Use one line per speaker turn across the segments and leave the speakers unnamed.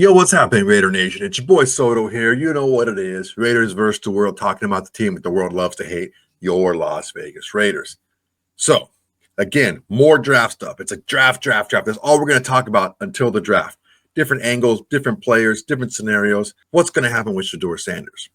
Yo, what's happening, Raider Nation? It's your boy Soto here. You know what it is. Raiders versus the world, talking about the team that the world loves to hate, your Las Vegas Raiders. So, again, more draft stuff. It's a draft. That's all we're going to talk about until the draft. Different angles, different players, different scenarios. What's going to happen with Shedeur Sanders?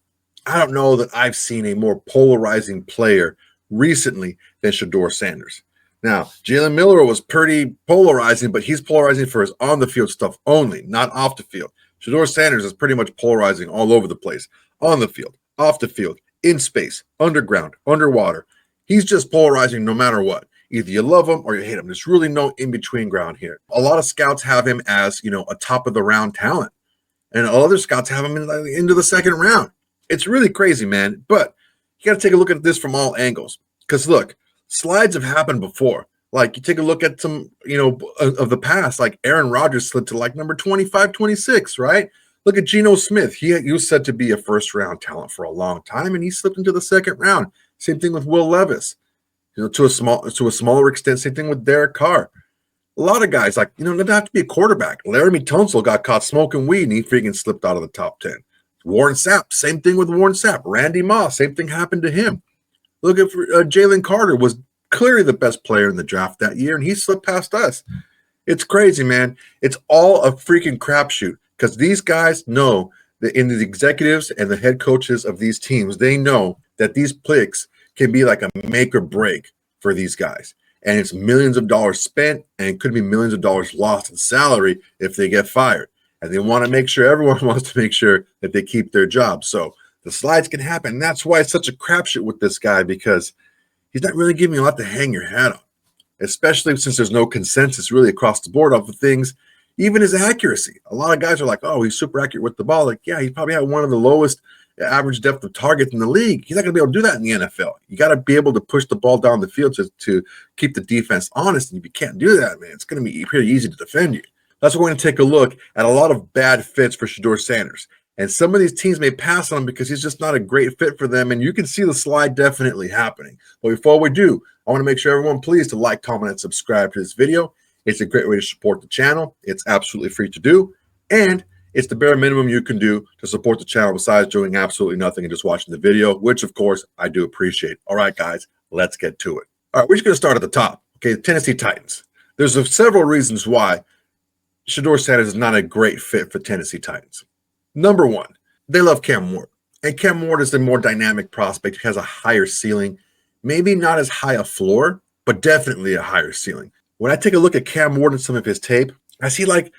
I don't know that I've seen a more polarizing player recently than Shedeur Sanders. Now, Jalen Miller was pretty polarizing, but he's polarizing for his on-the-field stuff only, not off the field. Shedeur Sanders is pretty much polarizing all over the place, on the field, off the field, in space, underground, underwater. He's just polarizing no matter what. Either you love him or you hate him. There's really no in-between ground here. A lot of scouts have him as, a top-of-the-round talent, and other scouts have him into the second round. It's really crazy, man, but you got to take a look at this from all angles because, look, slides have happened before. Like, you take a look at some, of the past, like Aaron Rodgers slid to like number 25, 26, right? Look at Geno Smith. He was said to be a first-round talent for a long time, and he slipped into the second round. Same thing with Will Levis. To a smaller extent, same thing with Derek Carr. A lot of guys, like, doesn't have to be a quarterback. Laramie Tunsil got caught smoking weed, and he freaking slipped out of the top 10. Warren Sapp, same thing with Warren Sapp. Randy Moss, same thing happened to him. Look at Jalen Carter was clearly the best player in the draft that year, and he slipped past us. It's crazy, man. It's all a freaking crapshoot because these guys know that in the executives and the head coaches of these teams, they know that these picks can be like a make or break for these guys. And it's millions of dollars spent, and it could be millions of dollars lost in salary if they get fired. And they want to make sure, everyone wants to make sure that they keep their job. So the slides can happen. And that's why it's such a crapshoot with this guy, because he's not really giving you a lot to hang your hat on, especially since there's no consensus really across the board of the things, even his accuracy. A lot of guys are like, oh, he's super accurate with the ball. Like, yeah, he probably had one of the lowest average depth of target in the league. He's not going to be able to do that in the NFL. You got to be able to push the ball down the field to keep the defense honest. And if you can't do that, man, it's going to be pretty easy to defend you. That's why we're going to take a look at a lot of bad fits for Shedeur Sanders. And some of these teams may pass on him because he's just not a great fit for them. And you can see the slide definitely happening. But before we do, I want to make sure everyone please to like, comment, and subscribe to this video. It's a great way to support the channel. It's absolutely free to do. And it's the bare minimum you can do to support the channel besides doing absolutely nothing and just watching the video, which, of course, I do appreciate. All right, guys, let's get to it. All right, we're just going to start at the top. Okay, the Tennessee Titans. There's several reasons why Shedeur Sanders is not a great fit for Tennessee Titans. Number one, they love Cam Ward. And Cam Ward is a more dynamic prospect, has a higher ceiling. Maybe not as high a floor, but definitely a higher ceiling. When I take a look at Cam Ward and some of his tape, I see like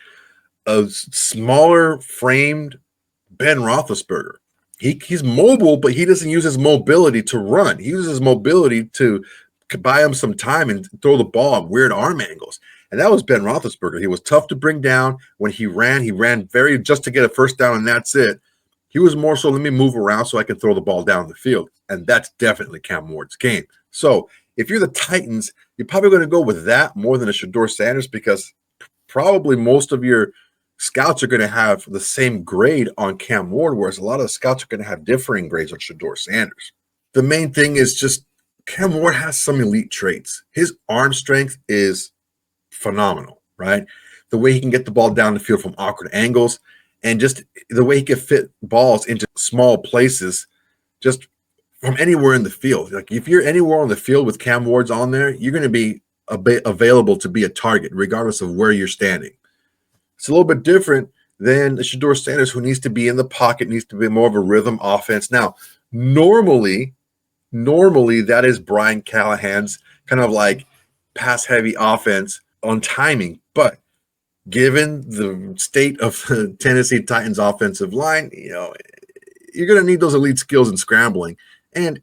a smaller framed Ben Roethlisberger. He's mobile, but he doesn't use his mobility to run. He uses his mobility to buy him some time and throw the ball at weird arm angles. And that was Ben Roethlisberger. He was tough to bring down. When he ran very just to get a first down, and that's it. He was more so, let me move around so I can throw the ball down the field. And that's definitely Cam Ward's game. So if you're the Titans, you're probably going to go with that more than a Shedeur Sanders, because probably most of your scouts are going to have the same grade on Cam Ward, whereas a lot of the scouts are going to have differing grades on Shedeur Sanders. The main thing is just Cam Ward has some elite traits. His arm strength is phenomenal, right? The way he can get the ball down the field from awkward angles, and just the way he can fit balls into small places just from anywhere in the field. Like, if you're anywhere on the field with Cam Ward's on there, you're going to be available to be a target regardless of where you're standing. It's a little bit different than Shedeur Sanders, who needs to be in the pocket, needs to be more of a rhythm offense. Now, normally that is Brian Callahan's kind of like pass-heavy offense on timing, but given the state of the Tennessee Titans offensive line, you're going to need those elite skills in scrambling. And,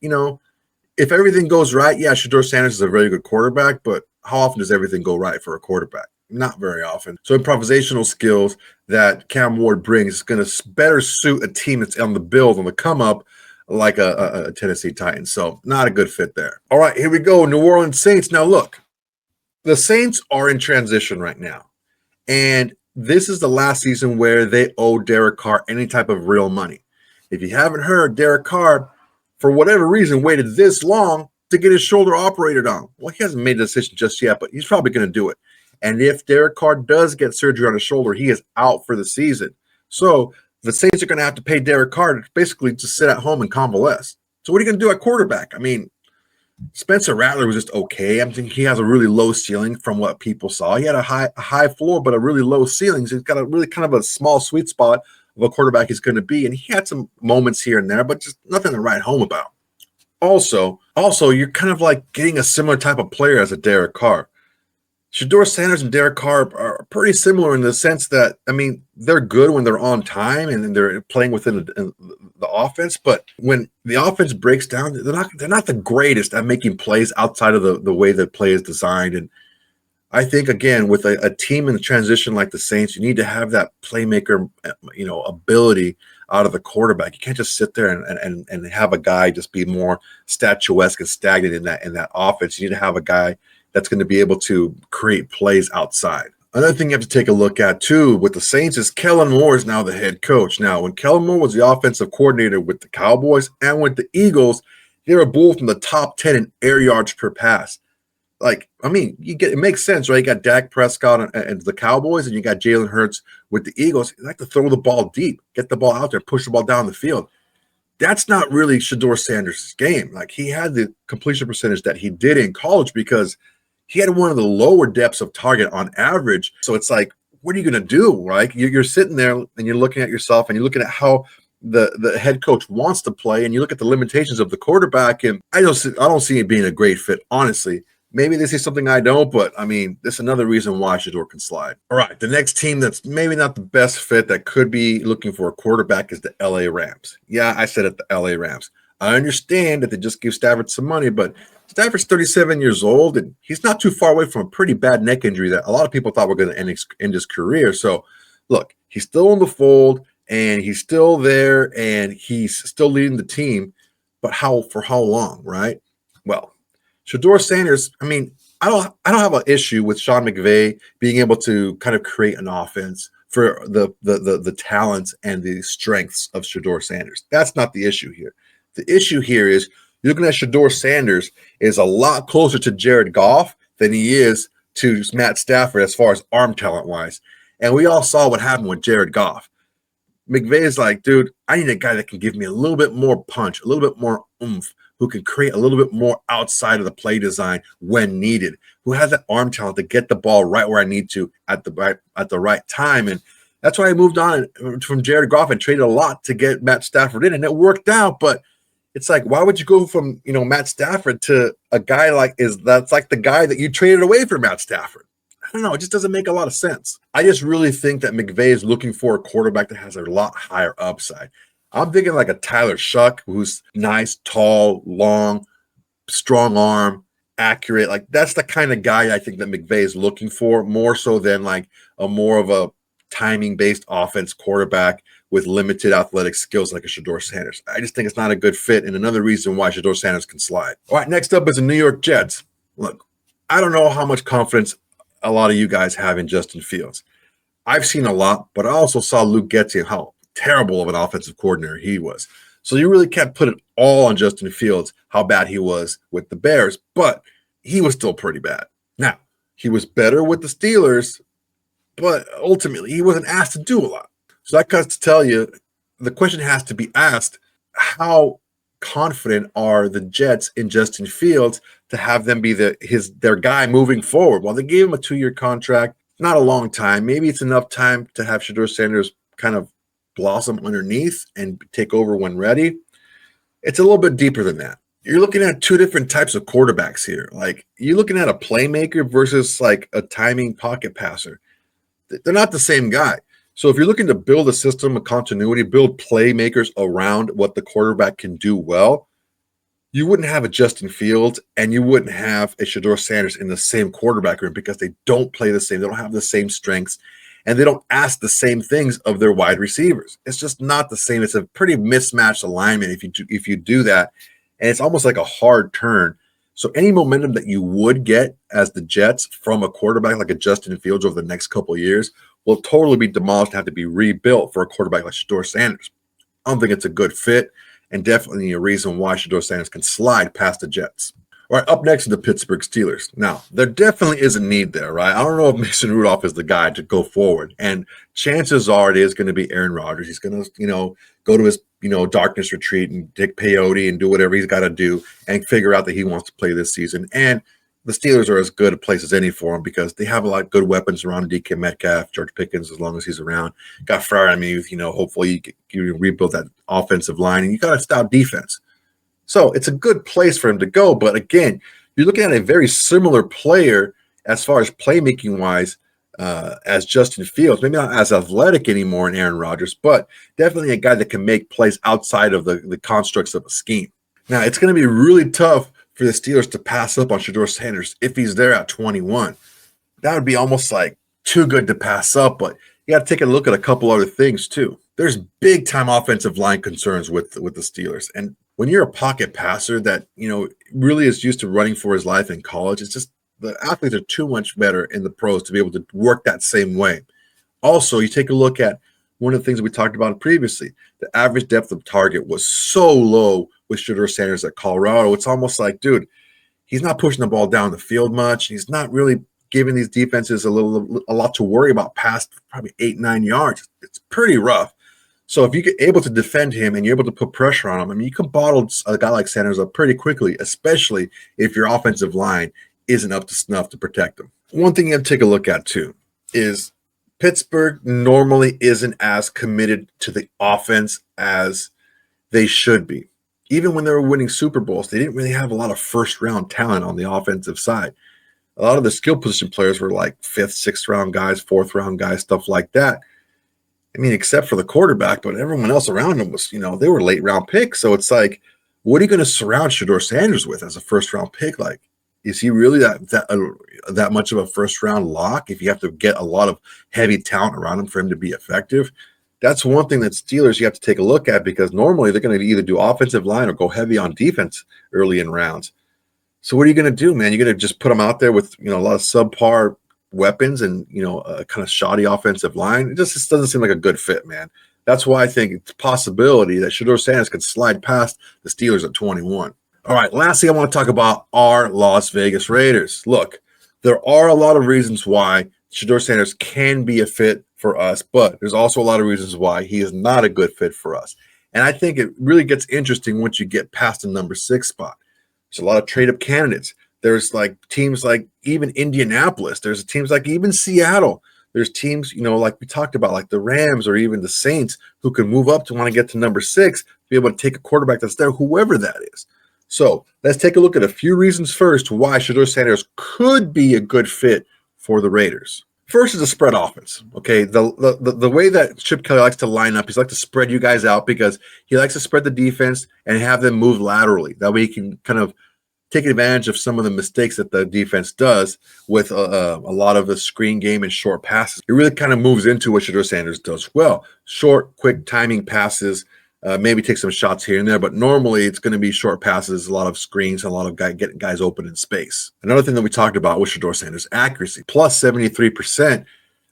if everything goes right, yeah, Shedeur Sanders is a very good quarterback, but how often does everything go right for a quarterback? Not very often. So improvisational skills that Cam Ward brings is going to better suit a team that's on the build, on the come up, like a Tennessee Titans. So not a good fit there. All right, here we go. New Orleans Saints. Now, look, the Saints are in transition right now. And this is the last season where they owe Derek Carr any type of real money. If you haven't heard, Derek Carr, for whatever reason, waited this long to get his shoulder operated on. Well, he hasn't made a decision just yet, but he's probably going to do it. And if Derek Carr does get surgery on his shoulder, he is out for the season. So the Saints are going to have to pay Derek Carr to basically just sit at home and convalesce. So what are you going to do at quarterback? I mean, Spencer Rattler was just okay. I think he has a really low ceiling from what people saw. He had a high floor, but a really low ceiling. So he's got a really kind of a small sweet spot of a quarterback he's going to be. And he had some moments here and there, but just nothing to write home about. Also, you're kind of like getting a similar type of player as a Derek Carr. Shedeur Sanders and Derek Carr are pretty similar in the sense that, I mean, they're good when they're on time and they're playing within the offense, but when the offense breaks down, they're not the greatest at making plays outside of the way the play is designed. And I think, again, with a team in the transition like the Saints, you need to have that playmaker, ability out of the quarterback. You can't just sit there and have a guy just be more statuesque and stagnant in that offense. You need to have a guy that's going to be able to create plays outside. Another thing you have to take a look at, too, with the Saints is Kellen Moore is now the head coach. Now, when Kellen Moore was the offensive coordinator with the Cowboys and with the Eagles, they were both in the top 10 in air yards per pass. Like, I mean, it makes sense, right? You got Dak Prescott and the Cowboys, and you got Jalen Hurts with the Eagles. You like to throw the ball deep, get the ball out there, push the ball down the field. That's not really Shedeur Sanders' game. Like, he had the completion percentage that he did in college because he had one of the lower depths of target on average. So it's like, what are you going to do, right? You're sitting there and you're looking at yourself and you're looking at how the head coach wants to play, and you look at the limitations of the quarterback, and I don't see it being a great fit, honestly. Maybe this is something I don't, but I mean, this is another reason why Shedeur can slide. All right, the next team that's maybe not the best fit that could be looking for a quarterback is the LA Rams. Yeah, I said it, the LA Rams. I understand that they just give Stafford some money, but Stafford's 37 years old, and he's not too far away from a pretty bad neck injury that a lot of people thought were going to end his career. So, look, he's still in the fold, and he's still there, and he's still leading the team. But for how long, right? Well, Shedeur Sanders, I mean, I don't have an issue with Sean McVay being able to kind of create an offense for the talents and the strengths of Shedeur Sanders. That's not the issue here. The issue here is you're looking at Shedeur Sanders is a lot closer to Jared Goff than he is to Matt Stafford as far as arm talent wise. And we all saw what happened with Jared Goff. McVay is like, dude, I need a guy that can give me a little bit more punch, a little bit more oomph, who can create a little bit more outside of the play design when needed, who has that arm talent to get the ball right where I need to at the right time. And that's why I moved on from Jared Goff and traded a lot to get Matt Stafford in, and it worked out. But it's like, why would you go from Matt Stafford to a guy that's like the guy that you traded away for Matt Stafford? I don't know. It just doesn't make a lot of sense. I just really think that McVay is looking for a quarterback that has a lot higher upside. I'm thinking like a Tyler Shuck, who's nice, tall, long, strong arm, accurate. Like, that's the kind of guy I think that McVay is looking for, more so than like more of a timing-based offense quarterback with limited athletic skills like a Shedeur Sanders. I just think it's not a good fit, and another reason why Shedeur Sanders can slide. All right, next up is the New York Jets. Look, I don't know how much confidence a lot of you guys have in Justin Fields. I've seen a lot, but I also saw Luke Getsy and how terrible of an offensive coordinator he was. So you really can't put it all on Justin Fields, how bad he was with the Bears, but he was still pretty bad. Now, he was better with the Steelers, but ultimately he wasn't asked to do a lot. So that goes to tell you, the question has to be asked, how confident are the Jets in Justin Fields to have them be their guy moving forward? Well, they gave him a 2-year contract, not a long time. Maybe it's enough time to have Shedeur Sanders kind of blossom underneath and take over when ready. It's a little bit deeper than that. You're looking at two different types of quarterbacks here. Like, you're looking at a playmaker versus like a timing pocket passer. They're not the same guy. So if you're looking to build a system of continuity, build playmakers around what the quarterback can do well, you wouldn't have a Justin Fields and you wouldn't have a Shedeur Sanders in the same quarterback room, because they don't play the same. They don't have the same strengths, and they don't ask the same things of their wide receivers. It's just not the same. It's a pretty mismatched alignment if you do that, and it's almost like a hard turn. So any momentum that you would get as the Jets from a quarterback like a Justin Fields over the next couple of years will totally be demolished and have to be rebuilt for a quarterback like Shedeur Sanders. I don't think it's a good fit, and definitely a reason why Shedeur Sanders can slide past the Jets. All right, up next is the Pittsburgh Steelers. Now, there definitely is a need there, right? I don't know if Mason Rudolph is the guy to go forward. And chances are it is going to be Aaron Rodgers. He's going to, go to his, darkness retreat and take peyote and do whatever he's got to do and figure out that he wants to play this season. And the Steelers are as good a place as any for him because they have a lot of good weapons around DK Metcalf, George Pickens, as long as he's around. Got Freiermuth, hopefully you rebuild that offensive line. And you got a stout defense. So it's a good place for him to go. But again, you're looking at a very similar player as far as playmaking wise as Justin Fields. Maybe not as athletic anymore in Aaron Rodgers, but definitely a guy that can make plays outside of the constructs of a scheme. Now, it's going to be really tough for the Steelers to pass up on Shedeur Sanders if he's there at 21. That would be almost like too good to pass up, but you got to take a look at a couple other things too. There's big-time offensive line concerns with the Steelers. And when you're a pocket passer that, really is used to running for his life in college, it's just the athletes are too much better in the pros to be able to work that same way. Also, you take a look at one of the things we talked about previously. The average depth of target was so low with Shedeur Sanders at Colorado. It's almost like, dude, he's not pushing the ball down the field much. He's not really giving these defenses a lot to worry about past probably 8-9 yards. It's pretty rough. So if you get able to defend him and you're able to put pressure on him, you can bottle a guy like Sanders up pretty quickly, especially if your offensive line isn't up to snuff to protect him. One thing you have to take a look at too is Pittsburgh normally isn't as committed to the offense as they should be. Even when they were winning Super Bowls, they didn't really have a lot of first-round talent on the offensive side. A lot of the skill position players were like 5th, 6th-round guys, 4th-round guys, stuff like that. Except for the quarterback, but everyone else around him was, they were late-round picks. So it's like, what are you going to surround Shedeur Sanders with as a first-round pick? Like, is he really that much of a first-round lock if you have to get a lot of heavy talent around him for him to be effective? That's one thing that Steelers you have to take a look at because normally they're going to either do offensive line or go heavy on defense early in rounds. So what are you going to do, man? You're going to just put them out there with a lot of subpar weapons and a kind of shoddy offensive line. It just doesn't seem like a good fit, man. That's why I think it's a possibility that Shedeur Sanders could slide past the Steelers at 21. All right, lastly, I want to talk about our Las Vegas Raiders. Look, there are a lot of reasons why Shedeur Sanders can be a fit for us, but there's also a lot of reasons why he is not a good fit for us. And I think it really gets interesting once you get past the number 6 spot. There's a lot of trade-up candidates. There's like teams like even Indianapolis. There's teams like even Seattle. There's teams, like we talked about, like the Rams or even the Saints who can move up to want to get to number 6, be able to take a quarterback that's there, whoever that is. So let's take a look at a few reasons first why Shedeur Sanders could be a good fit for the Raiders. First is a spread offense. Okay, the way that Chip Kelly likes to line up, he's like to spread you guys out because he likes to spread the defense and have them move laterally. That way he can kind of take advantage of some of the mistakes that the defense does with a lot of the screen game and short passes. It really kind of moves into what Shedeur Sanders does well. Short, quick timing passes, maybe take some shots here and there, but normally it's going to be short passes, a lot of screens, and a lot of getting guys open in space. Another thing that we talked about with Shedeur Sanders, accuracy, plus 73%.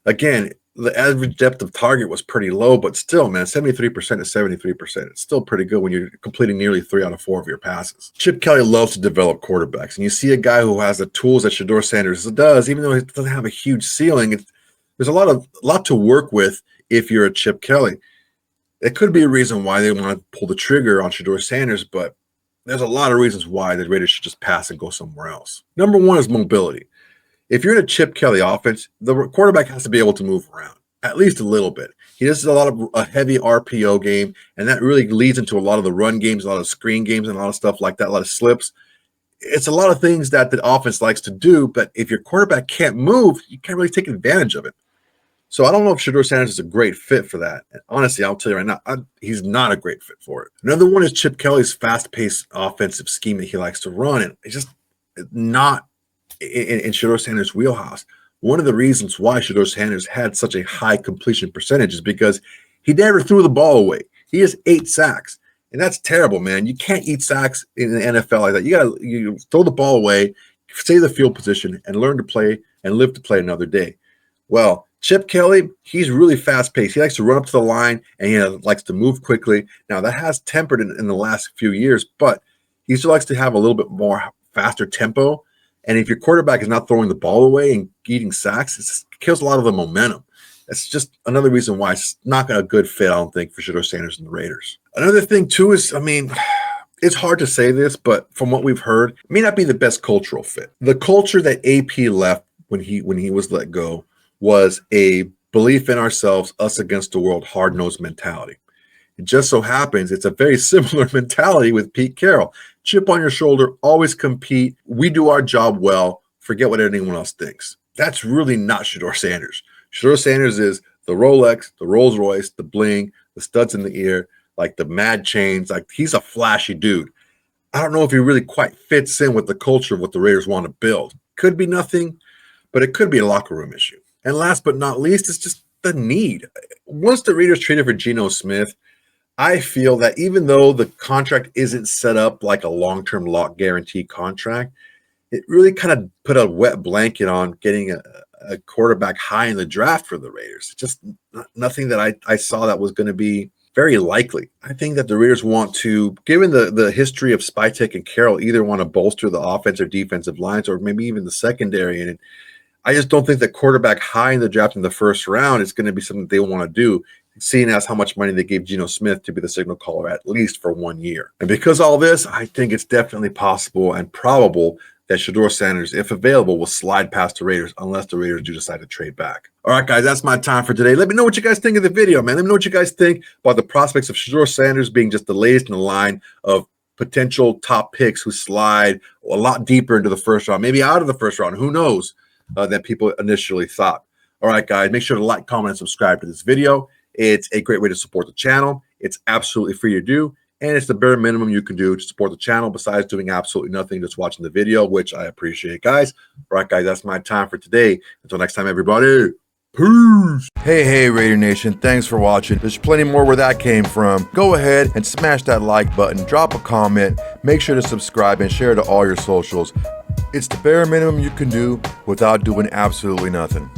Again, the average depth of target was pretty low, but still, man, 73% is 73%. It's still pretty good when you're completing nearly 3 out of 4 of your passes. Chip Kelly loves to develop quarterbacks, and you see a guy who has the tools that Shedeur Sanders does, even though he doesn't have a huge ceiling. There's a lot to work with if you're a Chip Kelly. It could be a reason why they want to pull the trigger on Shedeur Sanders, but there's a lot of reasons why the Raiders should just pass and go somewhere else. Number one is mobility. If you're in a Chip Kelly offense, the quarterback has to be able to move around, at least a little bit. He does a lot of a heavy RPO game, and that really leads into a lot of the run games, a lot of screen games, and a lot of stuff like that, a lot of slips. It's a lot of things that the offense likes to do, but if your quarterback can't move, you can't really take advantage of it. So I don't know if Shedeur Sanders is a great fit for that. And honestly, I'll tell you right now, he's not a great fit for it. Another one is Chip Kelly's fast-paced offensive scheme that he likes to run, and it's just not in Shedeur Sanders' wheelhouse. One of the reasons why Shedeur Sanders had such a high completion percentage is because he never threw the ball away. He has 8 sacks, and that's terrible, man. You can't eat sacks in the NFL like that. You throw the ball away, save the field position, and learn to play and live to play another day. Well, Chip Kelly, he's really fast-paced. He likes to run up to the line, and he likes to move quickly. Now, that has tempered in the last few years, but he still likes to have a little bit more faster tempo. And if your quarterback is not throwing the ball away and eating sacks, it just kills a lot of the momentum. That's just another reason why it's not a good fit, I don't think, for Shedeur Sanders and the Raiders. Another thing, too, is, it's hard to say this, but from what we've heard, it may not be the best cultural fit. The culture that AP left when he was let go was a belief in ourselves, us against the world, hard-nosed mentality. It just so happens it's a very similar mentality with Pete Carroll. Chip on your shoulder, always compete. We do our job well. Forget what anyone else thinks. That's really not Shedeur Sanders. Shedeur Sanders is the Rolex, the Rolls Royce, the bling, the studs in the ear, like the mad chains. Like, he's a flashy dude. I don't know if he really quite fits in with the culture of what the Raiders want to build. Could be nothing, but it could be a locker room issue. And last but not least, it's just the need. Once the Raiders traded for Geno Smith, I feel that even though the contract isn't set up like a long-term lock guarantee contract, it really kind of put a wet blanket on getting a quarterback high in the draft for the Raiders. Just nothing that I saw that was going to be very likely. I think that the Raiders want to, given the history of Spytek and Carroll, either want to bolster the offensive or defensive lines or maybe even the secondary. And I just don't think that quarterback high in the draft in the first round is going to be something they want to do, seeing as how much money they gave Geno Smith to be the signal caller at least for 1 year. And because of all this, I think it's definitely possible and probable that Shedeur Sanders, if available, will slide past the Raiders unless the Raiders do decide to trade back. All right, guys, that's my time for today. Let me know what you guys think of the video, man. Let me know what you guys think about the prospects of Shedeur Sanders being just the latest in the line of potential top picks who slide a lot deeper into the first round, maybe out of the first round. Who knows than people initially thought. All right, guys, make sure to like, comment, and subscribe to this video. It's a great way to support the channel. It's absolutely free to do. And it's the bare minimum you can do to support the channel besides doing absolutely nothing, just watching the video, which I appreciate, guys. All right, guys, that's my time for today. Until next time, everybody, peace. Hey, Raider Nation, thanks for watching. There's plenty more where that came from. Go ahead and smash that like button, drop a comment, make sure to subscribe, and share to all your socials. It's the bare minimum you can do without doing absolutely nothing.